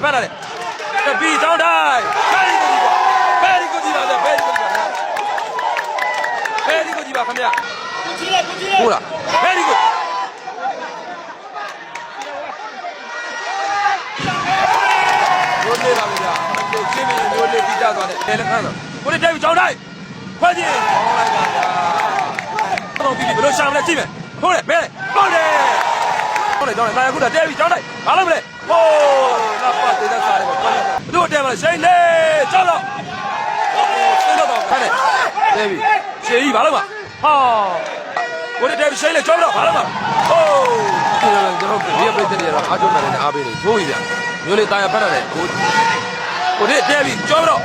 ဖက်လာတယ်တပီတောင်းတိုင်းဖယ်ရီကိုကြည့်ပါဖယ်ရီကိုကြည့်ပါဖယ်ရီကိုကြည့်ပါခင်ဗျာဟုတ်လားဖယ်ရီကိုရိုးလေးပါဗျာချင်းမင်းရိုးလေးပြီးကြသွားတယ်တယ်လည်းခါတော့ကိုလေးတက်ပြီးတောင်းတိုင်းခွဲကြည့်ဟောလိုက်ပါဗျာတော့ပြီးဘယ်လိုရှာမလဲကြည့်မယ်ဟုတ်တယ်မဲဟုတ်တယ်ဟုတ်တယ်ကြောင်းတယ်တာခုတက်ပြီးတောင်းတိုင်းဘာလုပ်မလဲဟိုးနောက်ပတ်သေးတဲ့စားတယ်ဘယ်လိုတက်မလဲရှိန်လေးကြောက်တော့စိတ်တော့ခါတယ်တက်ပြီးရှေးကြီးဘာလုပ်မှာဟာကိုလေးတက်ပြီးရှိန်လေးကြောက်တော့ဘာလုပ်မှာဟိုးကျွန်တော်ဒီပြည့်တဲ့ရတော့အားကျုံတယ်အားပေးနေသိုးကြီးဗျမျိုးလေးတာရဖက်ရတယ်ကိုလေးတက်ပြီးကြောက်တော့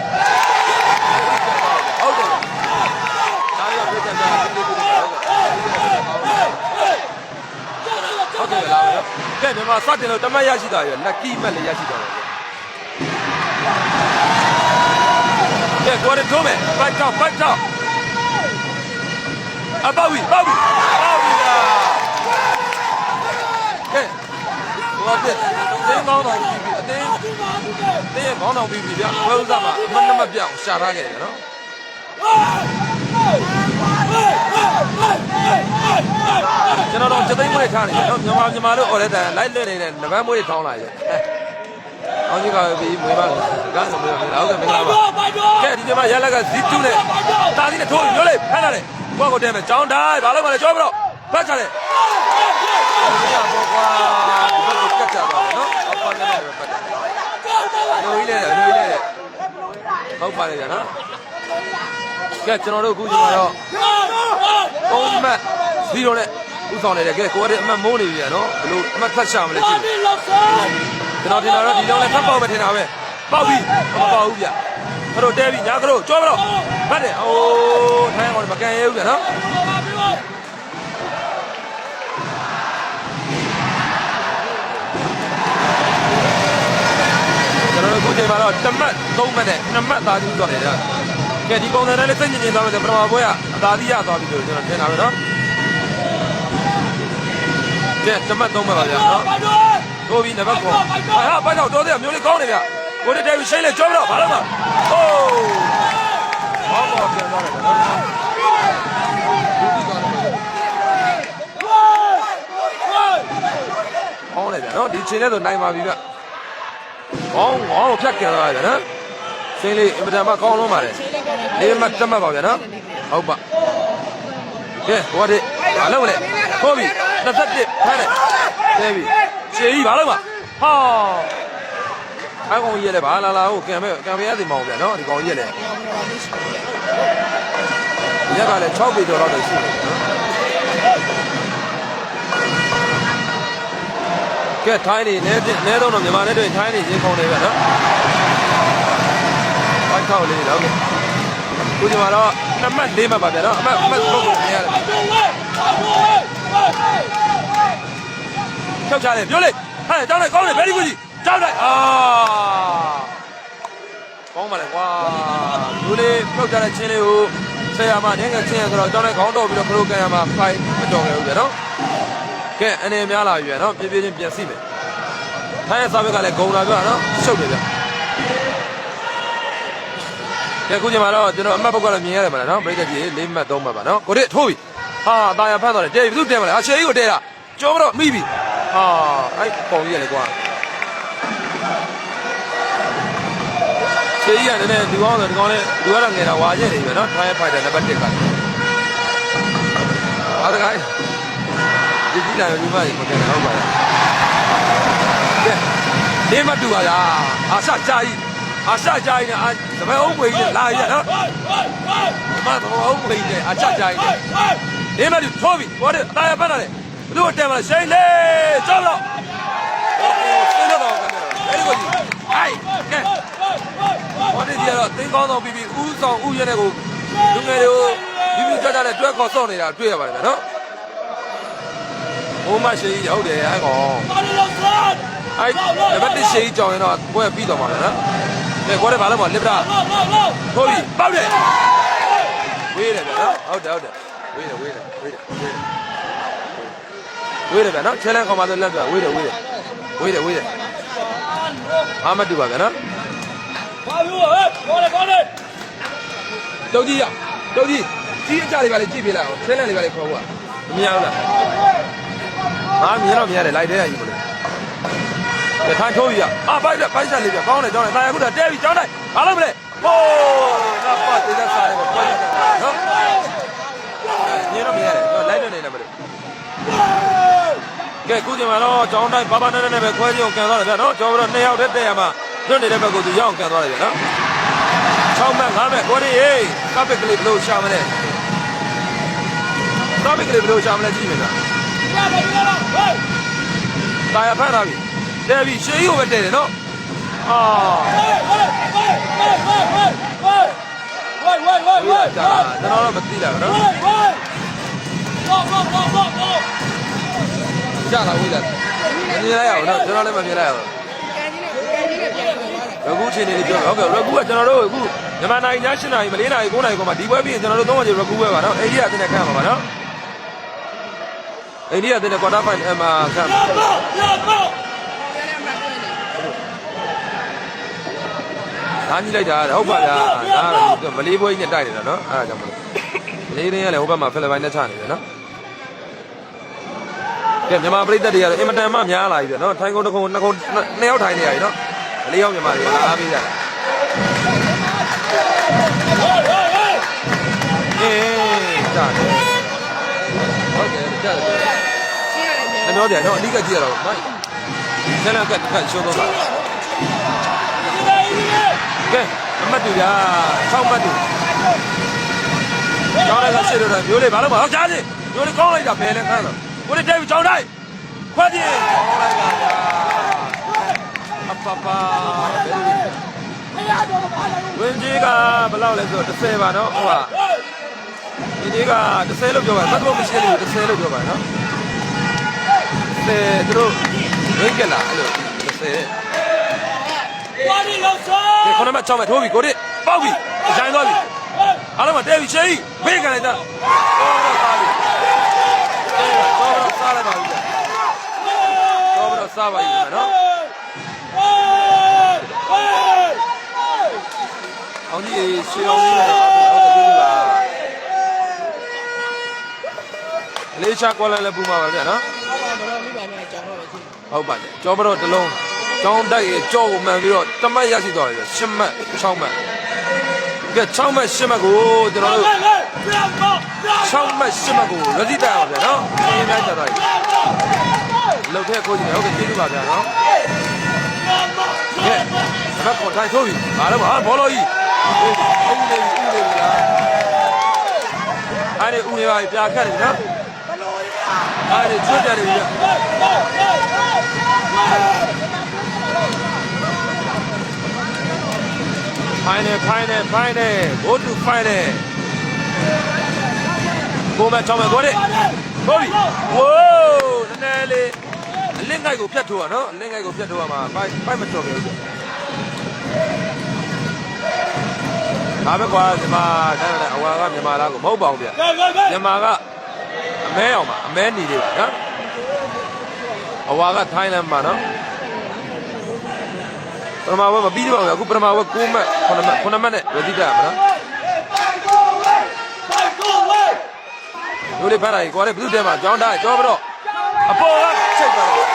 ဟုတ်တယ်ဒါရပြည့်တဲ့ဟုတ်တယ်လားကဲမြန်မာစတင်လို့တမတ်ရရှိတာရလက်ကီးမက်လေးရရှိတော့တယ်ကဲကိုရထိုးမယ်ဖိုက်တော့အပေါဝီလားကဲဟိုတဲ့တင်းကောင်းတော်ပြီးပြီအတင်းရဲ့ကောင်းတော်ပြီးပြီဗျဝဲဥစားမှာမနမပြောင်းရှာထားခဲ့တယ်နော်ကျွန်တော်တို့စသိမ်းမွေးထားနေတယ်နော်မြန်မာတို့အော်တဲ့တိုင်လိုက်လွတ်နေတဲ့နဗန်းမွေးထောင်းလာရဲ့အောင်ကြီးကပြီးမွေးပါကန်းဆိုပြီးတော့ဟုတ်ကဲ့မင်္ဂလာပါကဲဒီမှာရလက်ကဇီတူနဲ့တာစီနဲ့ထိုးရိုးလေးဖမ်းလာတယ်ကိုယ့်ကိုတဲမယ်ကြောင်းတိုင်းဘာလို့မလဲကြောပြီးတော့ဖတ်ချတယ်ဘောကွာဒီကတ်ကြပါနော်အပေါ်နဲ့ပဲဖတ်တယ်ရိုးလေးဟုတ်ပါလေဗျာနော်ကဲကျွန်တော်တို့အခုဒီမှာတော့3မှတ်0နဲ့ဥဆောင်နေတယ်ကဲကိုရတဲ့အမှတ်မိုးနေပြီဗျာနော်ဘယ်လိုအမှတ်ဖတ်ရှာမလဲကြည့်ကျွန်တော်ထင်တာတော့ဒီလုံးနဲ့ဖတ်ပေါက်ပဲထင်တာပဲပေါက်ပြီမပေါက်ဘူးဗျအဲ့တော့တဲပြီညာကလို့ကြောတော့ဖတ်တယ်အိုးထိုင်းအောင်မကန်ရဲဘူးဗျာနော်ကျွန်တော်တို့အခုချိန်မှာတော့1မှတ်3မှတ်နဲ့2မှတ်သားကြီးဥဆောင်နေတယ်ကဲဒီပုံစံနဲ့လည်းစိတ်ညစ်ညစ်သွားမယ်ဆိုပထမပွဲကအသာတိရသွားပြီလို့ကျွန်တော်ထင်တာပဲနော်ကဲတမတ်3မှတ်ပါဗျာနော်ထိုးပြီးနံပါတ်9ဟာပိုက်တော့တော်သေးမျိုးလေးကောင်းနေဗျကိုတက်ပြီးရှိန်လေးကြောပြီးတော့ဘာလို့မဟိုးဘောဘောပြန်သွားတယ်ဗျာနော်ဟောင်းလေဗျာနော်ဒီချိန်လေးဆိုနိုင်ပါပြီဗျကောင်းဖြတ်ကြသွားဗျာနော်စိန်လေးအင်မတန်မှကောင်းလုံးပါတယ်လေးမှတ်တမတ်ပါဗျာနော်ဟုတ်ပါကဲဟိုတဲ့ဘာလုပ်လဲထိုးပြီး21ဖမ်းတယ်တဲပြီရှေးကြီးဘာလုပ်မှာဟာအကောင်ကြီးရဲ့ဘာလာဟိုကံပဲရစီမအောင်ဗျာနော်ဒီကောင်ကြီးရဲ့လေရက်ကလည်း6ပေကျော်တော့ရှိတယ်နော်ကဲထိုင်းနေနဲတော့မြန်မာနဲ့တွေ့ထိုင်းနေရင်းခုံနေဗျာနော်ဘိုက်ထောက်လေးတော့ခုဒီမှာတော့2မှတ်4မှတ်ပါဗျာနော်အမှတ်ပုတ်ကိုမြင်ရတယ်ဖြောက်ချတယ်ပြောလေဟဲ့တောင်းလိုက်ကောင်းတယ်ဗယ်ရီဂူကြီးတောင်းလိုက်ကောင်းပါလေကွာလူလေးဖြောက်ချတဲ့ချင်းလေးကိုဆရာမငယ်ငယ်ချင်းရဆိုတော့တောင်းလိုက်ခေါင်းတော့ပြီးတော့ခရိုကန်ရမှာဖိုင်မတော်ခဲ့ဘူးဗျာနော်ကဲအနေများလာပြီဗျာနော်ပြေးချင်းပြန်စီမယ်ထိုင်းရဲ့စာဘက်ကလည်းဂုံလာပြနော်ရှုပ်တယ်ဗျာကဲခုချိန်မှာတော့ကျွန်တော်အမှတ်ပုတ်ကတော့မြင်ရတယ်မလားနော်ပရိသတ်ကြီး4မှတ်3မှတ်ပါနော်ကိုရထိုးပြီဟာတာယာဖမ်းသွားတယ်တဲပြီသူတဲမလားအရှေးကြီးကိုတဲတာကျော်တော့မိပြီဟာအဲ့ပုံကြီးရလေကွာရှေးကြီးကလည်းဒီကောင်းဆိုဒီကောင်းလေးသူကတော့ငယ်တာဝါကျက်နေပြီနော်ထိုင်းရဲ့ဖိုက်တာနံပါတ်1ကအားတကိုင်းဒီကြီးလာဒီမကြီးမကန်တော့ပါလားကဲ၄မှတ်တူပါလားအာရှကြာကြီးနဲ့သဘဲအုပ်ဝေးကြီးလာရနော်မသဘဲအုပ်ဝေးကြီးအချကြာကြီးနဲ့၄မှတ်တူထိုးပြီဘောတဲ့အသားရပတ်လာတယ်ဘလို့တဲမလားရှိန်လေးကြောက်တော့စင်းတော့ကနေအဲ့ဒီကိုကြီးဟိုက်ကဲဘောတဲ့ကြီးကတော့တင်းကောင်းတော့ပြီးဥဆောင်ဥရဲတဲ့ကိုလူငယ်တွေကိုဒီကြကြနဲ့တွဲခေါ်စော့နေတာတွေ့ရပါတယ်နော်ဟိုမှရှိကြီးဟုတ်တယ်အဲ့ကောင်အဲ့နံပါတ်1ရှိကြီးကြောင်ရင်တော့ပွဲပြီးတော့မှာပဲနော်ကဲကိုရဲဘာလို့မလစ်ပရာထိုးပြီပေါက်တယ်ဝေးတယ်ဗျနော်ဟုတ်တယ်ဝေးတယ်ဗျနော်ချဲလန်ခေါ်မှဆိုလက်ပြဝေးတယ် အားမတူပါဗျာနော်တုတ်ကြီးကြီးအကြလေးပါလေကြည့်ပြလိုက်အောင်ဆင်းလက်လေးပါလေခေါ်ဖို့မမြင်ဘူးလားမြင်တော့မြင်ရတယ်လိုက်တဲ့ကြီးမလို့ကထားထိုးပြီပိုက်ဆက်လေးပြကောင်းတယ်ကျောင်းတယ်တာယာခုတတဲပြီကျောင်းတိုင်းဘာလုပ်မလဲဟိုးငါပတ်သေးတဲ့စားတယ်ပေါ့နော်မြင်တော့မြင်ရတယ်လိုက်လွတ်နေတယ်မလို့ကဲခုချိန်မှာတော့ကျောင်းတိုင်းဘာနဲ့ပဲခွဲကြည့်အောင်ကန်သွားတယ်ဗျာနော်ကျောင်းတော့2ယောက်တည်းတက်ရမှာလွတ်နေတဲ့ဘက်ကသူရောက်အောင်ကန်သွားတယ်ဗျာနော်6မှတ်5မှတ်ကိုရီဟေးကပ်ပစ်ကလေးဘလို့ရှာမလဲကပ်ပစ်ကလေးဘလို့ရှာမလဲကြည့်မယ်ဗျာတာယာဖတ်ထားပြီတဲပြီရှေးကြီးကိုပဲတဲတယ်နော်ကျွန်တော်တော့မသိတာနော်ကြာလာဝေးလာမြင်လိုက်ရအောင်နော်ကျွန်တော်လည်းမမြင်လိုက်အောင်ရကူချင်းနေပြောဟုတ်ကဲ့ရကူကကျွန်တော်တို့အခုမြန်မာနိုင်ငံည7နာရီမ4နာရီ9နာရီကိုမှဒီပွဲပြီးရင်ကျွန်တော်တို့300ကျရကူပဲပါနော်အိန္ဒိယအသင်းနဲ့ခန့်ပါပါနော်အိန္ဒိယအသင်းနဲ့ကွာတာဖိုင်မှာခန့်ဒါကြီးလိုက်တာဟုတ်ပါဗျာဒါမလေးပွဲကြီးနဲ့တိုက်နေတာနော်အဲ့ဒါကြောင့်မလို့မလေးတင်းကလည်းဟိုဘက်မှာဖိလစ်ပိုင်နဲ့ချနေတယ်နော်ကဲမြန်မာပြည်သက်တွေကတော့အင်မတန်မှများလာပြီဗျနော်ထိုင်ကုန်တစ်ခုနှစ်ယောက်ထိုင်နေရပြီနော်4ယောက်မြန်မာတွေကအားပေးကြတယ်ကြားတယ်ဟုတ်တယ်ကြားတယ်နှမျောတယ်နော်အဓိကကြည့်ရတော့မိုက်ဆယ်လက်ကရှုံးတော့တာကဲအမတ်တူဗျာ6မှတ်တူကျောင်းလိုက်ဆက်လို့တော့မျိုးလေးဘာလို့မဟုတ်ကြားစီမျိုးလေးကောင်းလိုက်တာဘယ်လဲခန်းတော့ကိုလေးတဲပြီးကျောင်းလိုက်ခွက်ကြည့်ကောင်းလိုက်တာဗျာအပပဝင်းကြီးကဘယ်လောက်လဲဆို30ပါနော်ဟုတ်ပါဒီကြီးက30လို့ပြောပါသတ်တော့မရှိလို့30လို့ပြောပါနော်30သူတို့ဝင်းကလာအဲ့လို30ဘာလို့လောက်စားဒီခုနက6မှထိုးပြီကိုလေးပေါက်ပြီဂျိုင်းသွားပြီအားလုံးမတဲပြီရှေးဘေးကန်လိုက်တာတော့စားလိုက်ပါပြီတော့စားပါပြီနော်အောင်ကြီးရှေးအောင်ကြီးဟုတ်တယ်ကြည့်ပါလေးချကောလည်းပူမှာပါဗျာနော်ဟုတ်ပါတယ်ကြောဘတော့တလုံးကျောင်းတိုက်ရဲ့ကြောကိုမှန်ပြီးတော့တမတ်ရရှိသွားပြီ10မှတ်6မှတ်ကဲ6မှတ်10မှတ်ကိုကျွန်တော်တို့6မှတ်10မှတ်ကိုရစီတိုင်အောင်ဗျာနော်အင်းလိုက်ကြတော့လှုပ်ထက်ခိုးကြည့်ဟုတ်ကဲ့ကျေးဇူးပါဗျာနော်ကဲဒါကခွန်ထိုင်ထိုးပြီဘာလဲဘောလုံးကြီးဦးနေလားအဲ့ဒီဦးနေပါပြာခတ်တယ်နော်အဲ့ဒီချွတ်တယ်ဗျာFinal go to final ကိုမချောင်းမကိုတဲ့ဟုတ်ပြီဝိုးနည်းနည်းလေးအလင်းငိုက်ကိုဖြတ်ထိုးရနော်အလင်းငိုက်ကိုဖြတ်ထိုးရမှာပိုက်မတော်ဘူးဒါပဲကွာမြန်မာတဲ့အဝါကမြန်မာလားကိုမဟုတ်ပါဘူးဗျမြန်မာကအမဲအောင်ပါအမဲနေလေးပါနော်အဝါကထိုင်းလန်ပါနော်ပထမဝက်မပြီးတော့ဘူးအခုပထမဝက်9မှတ်9မှတ်နဲ့ရတိတာမနော်တို့လေးဖတ်လိုက်ကွာလေဘုသူတဲမှာကြောင်းတာကြောပြီးတော့အပေါ်ကချိန်သွားတယ်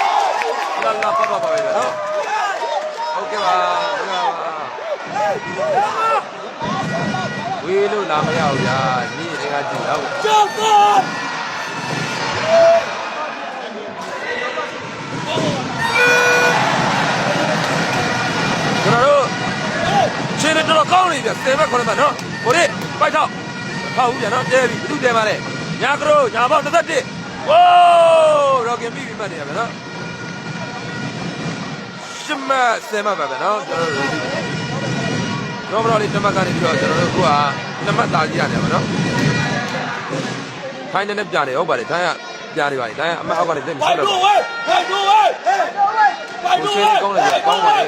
လာပါပဲနော်ဟုတ်ကဲ့ပါဝေးလို့လာမရဘူးဗျာညီအင်္ဂါကြည့်တော့ကြောက်ကောကျွန်တော်တို့ခြေနဲ့တော်ကောင်းနေပြီ10ဘက်9ဘက်နော်ကိုလေးပိုက်ထောက်ထောက်ဦးပြန်နော်တဲပြီဘသူတဲပါလဲညာကရိုညာပေါက်21ဝိုးရောကင်ပြီးမှတ်နေရမယ်နော်10မှတ်10မှတ်ပါပဲနော်ကျွန်တော်တို့လေးတမတ်ကနေပြီးတော့ကျွန်တော်တို့က2မှတ်သားကြည့်ရတယ်ပါနော်ထိုင်းနဲ့ပြတယ်ဟုတ်ပါတယ်ထိုင်းကပြတယ်ပါလေထိုင်းကအမအောက်ကနေတက်ပြီးဆက်တော့ကိုရှင်းကောင်းတယ်ကောင်းပါလေ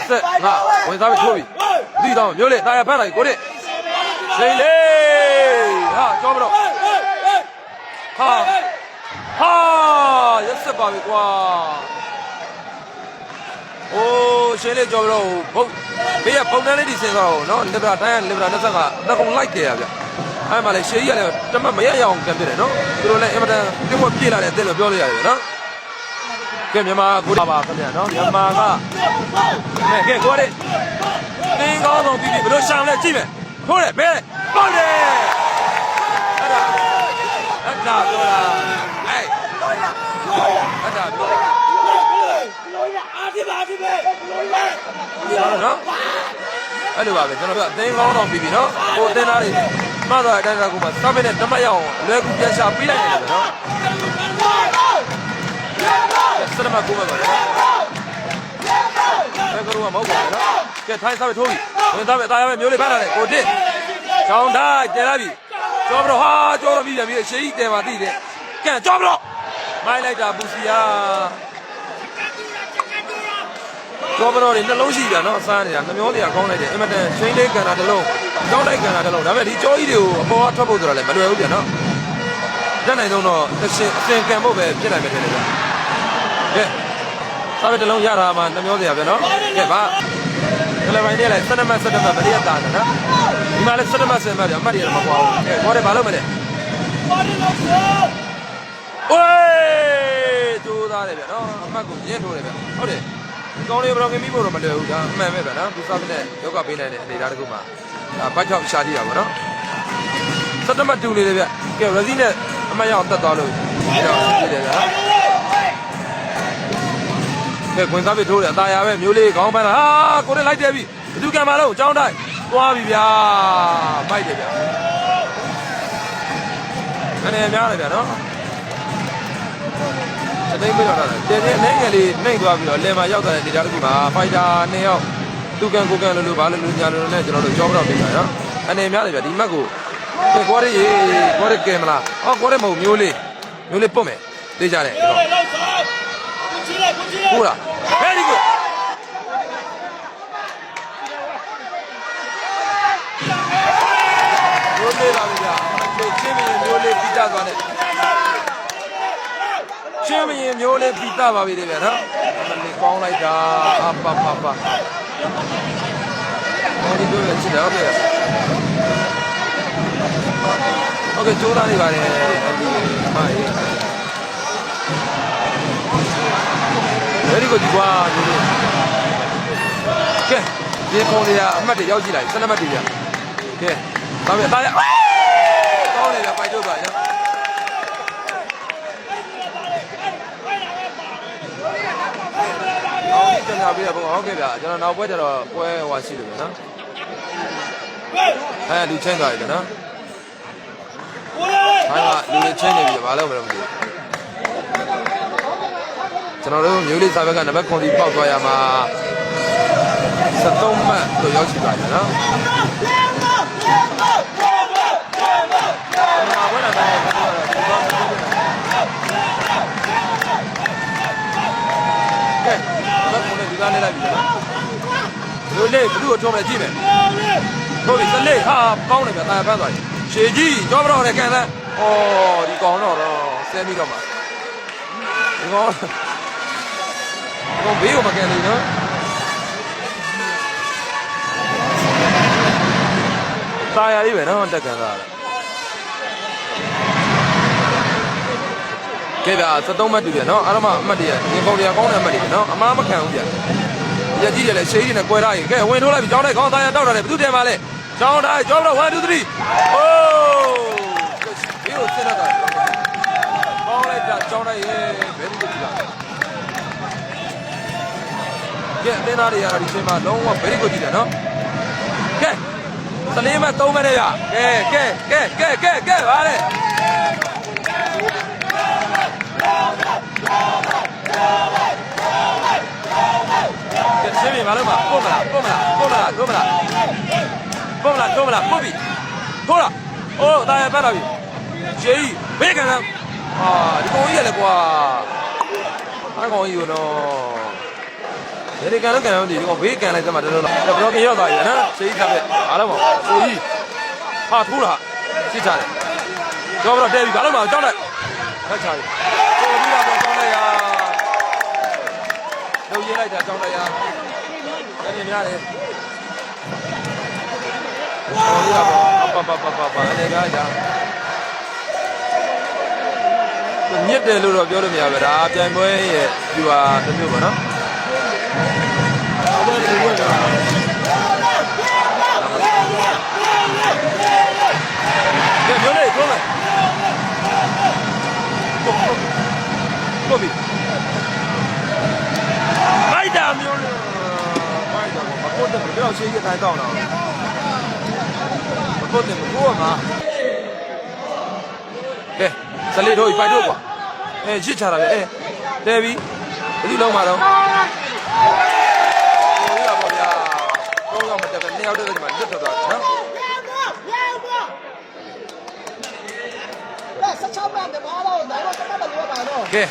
ဆက်ငါဝင်စားပြီးထိုးပြီပြီးတော့မျိုးလေတာရဖတ်လိုက်ကိုတဲ့လိမ့်လေဟာကြောမတော့ဟာ ပါပြီကွာโอ้ရှင်းလေးကြော်ပြီးတော့ဘုတ်ဘေးကပုံတန်းလေးဒီစင်သွားတော့နော်လစ်ဗရာတိုင်းကလစ်ဗရာ20ကတက်ကုန်လိုက်တယ်ဗျအဲ့မှာလေရှေးကြီးကလည်းတမတ်မရရအောင်ကန်ပြတယ်နော်သူတို့လည်းအင်မတန်ပြည့်ဝပြည့်လာတဲ့အသင်းလို့ပြောလို့ရတယ်နော်ကဲမြန်မာကိုပါခင်ဗျာနော်မြန်မာကကဲကိုရဲတင်းကောင်းဆုံးပြီးဘယ်လိုရှောင်းလဲကြည့်မယ်ထိုးတယ်ဘဲပေါ့တယ်အဲ့ဒါပြောတာအဲ့ဒါပြောတာနော်အဲ့လိုပါပဲကျွန်တော်တို့အသင်းကောင်းတော့ပြီးပြီနော်ဟိုအသင်းသားတွေမှတ်သွားတဲ့အတိုင်းကကိုမှစပင်းနဲ့တမတ်ရအောင်လွယ်ကူပြန်ရှာပြီးလိုက်တယ်ပဲနော်စနမကိုပဲပါနော်ဘယ်ကတော့မဟုတ်ပါဘူးနော်ကဲထိုင်းစားပဲထိုးပြီဝင်သားပဲအသားရပဲမျိုးလေးဖမ်းလာတယ်ကိုတစ်ချောင်းတိုင်းတဲလာပြီကျော်ဘရောဟာကျော်တော့ပြီးပြန်ပြီရှေးကြီးတဲပါသိတယ်ကဲကျော်ဘရောမိုင်းလိုက်တာပူစီယာကျော်ဘရောတွေနှလုံးရှိပြန်နော်အစားနေတာနှမျောတွေကကောင်းလိုက်တယ်အင်မတန်ချင်းလေးကန်တာတစ်လုံးကြောင်းတိုက်ကန်တာတစ်လုံးဒါပေမဲ့ဒီကျော်ကြီးတွေကိုအပေါ်ကထွက်ဖို့ဆိုတာလည်းမလွယ်ဘူးပြန်နော်တက်နိုင်တော့အစင်ကန်ဖို့ပဲဖြစ်နိုင်မယ်ထင်တယ်ဗျကဲစားပဲတစ်လုံးရတာမှနှမျောစရာပဲနော်ကဲပါကလပိုင်းလေးလိုက်7မှတ်7မှတ်မလေးရတာနော်ဒီမှာလည်း7မှတ်7မှတ်ပြအမှတ်တွေတော့မကွာဘူးကဲခေါ်တယ်ဘာလုပ်မလဲဝေးကျိုးသားတယ်ဗျနော်အမှတ်ကိုရင်းထိုးတယ်ဗျဟုတ်တယ်ကောင်းလေးဘယ်တော့ခင်ပြီးဖို့တော့မလွယ်ဘူးဒါအမှန်ပဲဗျနော်သူစားတဲ့ယောဂပေးနိုင်တဲ့အနေအထားတစ်ခုမှာဒါဘတ်ချောက်ရှာကြည့်ရပါတော့7မှတ်တူနေတယ်ဗျကဲရစီနဲ့အမှတ်ရအောင်တက်သွားလို့ဒီတော့ဖြစ်တယ်ဗျကဲခွင်သားပြထိုးတယ်အသာရပဲမျိုးလေးခေါင်းပန်းလာဟာကိုရဲလိုက်တယ်ပြီဘသူကံမလို့အကြောင်းတိုက်သွားပြီဗျာမိုက်တယ်ဗျအနေများတယ်ဗျနော်စတိတ်ပြတော့တယ်တင်းနေငယ်လေးနှိမ့်သွားပြီးတော့လယ်မှာရောက်တဲ့ဒေတာတစ်ခုမှာဖိုက်တာ2ယောက်သူကန်ကိုကန်လို့ဘာလို့ညာလို့နဲ့ကျွန်တော်တို့ကြောတော့နေတာနော်အနေများတယ်ဗျဒီမက်ကိုကိုရဲကိုရဲကင်မလားဟောကိုရဲမဟုတ်မျိုးလေးပုတ်မယ်သိကြတယ်ဟုတ်လား very good မျိုးလေးပါဗျာချင်းမင်းမျိုးလေးပြီးတာသွားတယ်ချင်းမင်းမျိုးလေးပြီးတာပါပြီတဲ့ဗျာနော်မလေးကောင်းလိုက်တာအပပပဟောဒီလိုချစ်တယ်ဟုတ်ကဲ့โอเคကြိုးစားနေပါတယ်ဟာရေး very good ဒီကွာဒီလိုကဲဒီခုံးလေးကအမှတ်တွေရောက်ကြည့်လိုက်7မှတ်တွေပြကဲဒါပဲတားရကောင်းနေတယ်ပိုက်ထုတ်ပါနော်ကျွန်တော်ပြရပုံဟုတ်ကဲ့ဗျာကျွန်တော်နောက်ပွဲကျတော့ပွဲဟွာရှိတယ်ဗျာနော်လူချင်းသွားပြီဗျာနော်ဟာလူတွေချင်းနေပြီဘာလို့မလဲမသိဘူးကျွန်တော်တို့မျိုးလေးစာဘက်ကနံပါတ်9ဒီပေါက်သွားရမှာ73မှတ်တို့ရောက်ရှိပါတယ်နော်ဘယ်နဲ့တိုင်းကဲဘာကိုလဲဒီကားလေးလိုက်ပြီနော်မျိုးလေးဘလူးကိုထုံးမယ်ကြည့်မယ်ဟုတ်ပြီစလေးဟာကောင်းတယ်ဗျာတာဖန်းသွားပြီရှေကြီးကြောမတော့တယ်ကန်လားဩဒီကောင်တော့ဆဲပြီးတော့မှာဒီကောင်ဘေးကိုမကန်နေနော်ตายရလေးပဲနော်တက်ကန်သားကဲဗျာ73မှတ်တူတယ်နော်အားလုံးအမှတ်တရဒီပုံတွေကကောင်းတဲ့အမှတ်တွေနော်အမားမခံဘူးဗျာရကြီးတယ်လေရှေးကြီးနဲ့ကွဲထားရင်ကဲဝင်ထိုးလိုက်ပြီကြောင်းတိုက်ခေါင်းသားရတောက်တာလေဘယ်သူတင်ပါလဲကြောင်းတိုက်ကြောင်းတော့1 2 3အိုးဘေးကိုစစ်တော့တာကောင်းလိုက်တာကြောင်းတိုက်ရဲ့ဘယ်သူကြည့်လားကဲအတင်းသားတွေရတာဒီချိန်မှာလုံးဝ very good ကြည့်တယ်နော်ကဲစလေးမဲ့3မဲ့နဲ့ရကဲပါလေကဲရှင်းပြီမလို့မပုတ်မလားပုတ်ပြီထိုးလားအိုးတာရပတ်တော့ပြီရှေးဘေးကန်လားဒီကောင်ကြီးရလေကွာအဲ့ကောင်ကြီးရောနော်ဒီကန်တော့ကန်တော့ဒီကောင်ဘေးကန်လိုက်သမှာတော်တော်လားဘလော့ကရောက်သွားပြီနော်ရှေးကြီးထားပဲအားလုံးပါရှေးကြီးဟာထိုးလားစစ်ချတယ်ကြောတော့တဲပြီဘာလို့မအောင်ကြောက်လိုက်ဖတ်ချတယ်ပေါ်ပြီးတော့ကြောက်လိုက်ရ လိုက်တာကြောင်းတရားအဲ့ဒီများတယ်ပါအနေကားကြမြစ်တယ်လို့တော့ပြောလို့မရဘူးဒါပြိုင်ပွဲရဲ့ဒီဟာတစ်မျိုးပါနော်ကဲမျိုးလေးထိုးမယ်ကိုဘီမိုက်တာမျိုးလေးမိုက်တာမဟုတ်တယ်ဘယ်တော့ရှိရတိုင်းတောင်းတော့မဟုတ်တယ်မကိုကမှာကဲစလေးတို့ပိုက်တို့ကွာရစ်ချတာပဲတဲပြီဘယ်လိုလုံးမှာတော့ဟိုရပါဗျာတော့တော့မတက်ပဲ2ယောက်တည်းကမှလွတ်ထွက်သွားတယ်နော်16万的马路，来了这么多马路。ကဲ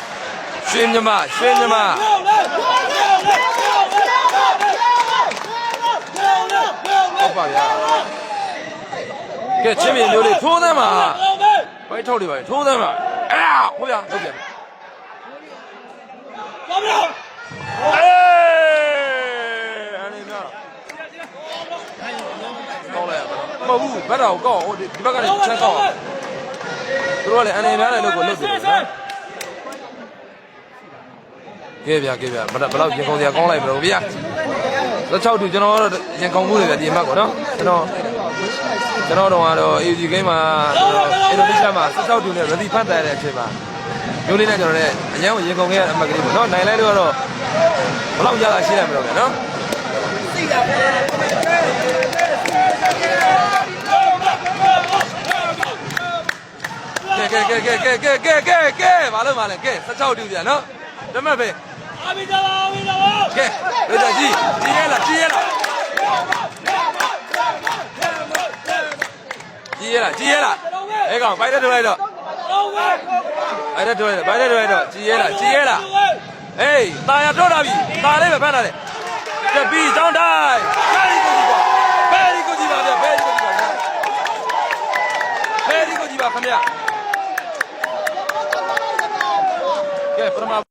ရွှေမြမဟုတ်ပါဗျာကဲချင်းမြမျိုးလေးထိုးသမ်းမှာဘိုက်ထုတ်လေးပါထိုးသမ်းမှာဟုတ်ဗျာဟုတ်ပြန်အနေများကောင်းလိုက်ရပါမဟုတ်ဘူးဘက်တော်ကောက်ဒီဘက်ကနေချက်ကောက်သူတို့ကလည်းအနေများတယ်လို့ကိုလုပ်တယ်နော်ကဲဗျာဘယ်တော့ရင်ကုန်စရာကောင်းလိုက်မလို့ဗျာ16တူကျွန်တော်တော့ရင်ကုန်မှုတွေပဲဒီမှာပေါ့နော်ကျွန်တော်တော့ကတော့ AG game မှာအင်ဒိုနီးရှားမှာ16တူနဲ့ ready ဖတ်တယ်တဲ့အချိန်မှာမျိုးလေးနဲ့ကျွန်တော်လည်းအရင်ကရင်ကုန်ခဲ့တဲ့အမှတ်ကလေးပေါ့နော်နိုင်လိုက်လို့ကတော့ဘယ်လောက်ရတာရှိတယ်မလို့ဗျာနော်ကဲဘာလို့မလဲကဲ16တူပြန်နော်တမက်ပဲအာမီတာကဲဘယ်တော့ကြီးရဲလားကြီးရဲလားအဲ့ကောင်ဘိုက်တဲ့တွေ့တော့အဲ့တဲ့တွေ့ဘိုက်တဲ့တွေ့တော့ကြီးရဲလားဟေးตาရတော့တာပြီตาလေးပဲဖတ်တာလေတက်ပြီးတောင်းတိုင်းဘယ်ဒီကိုကြီးပါဗျာဘယ်ဒီကိုကြီးပါခင်ဗျ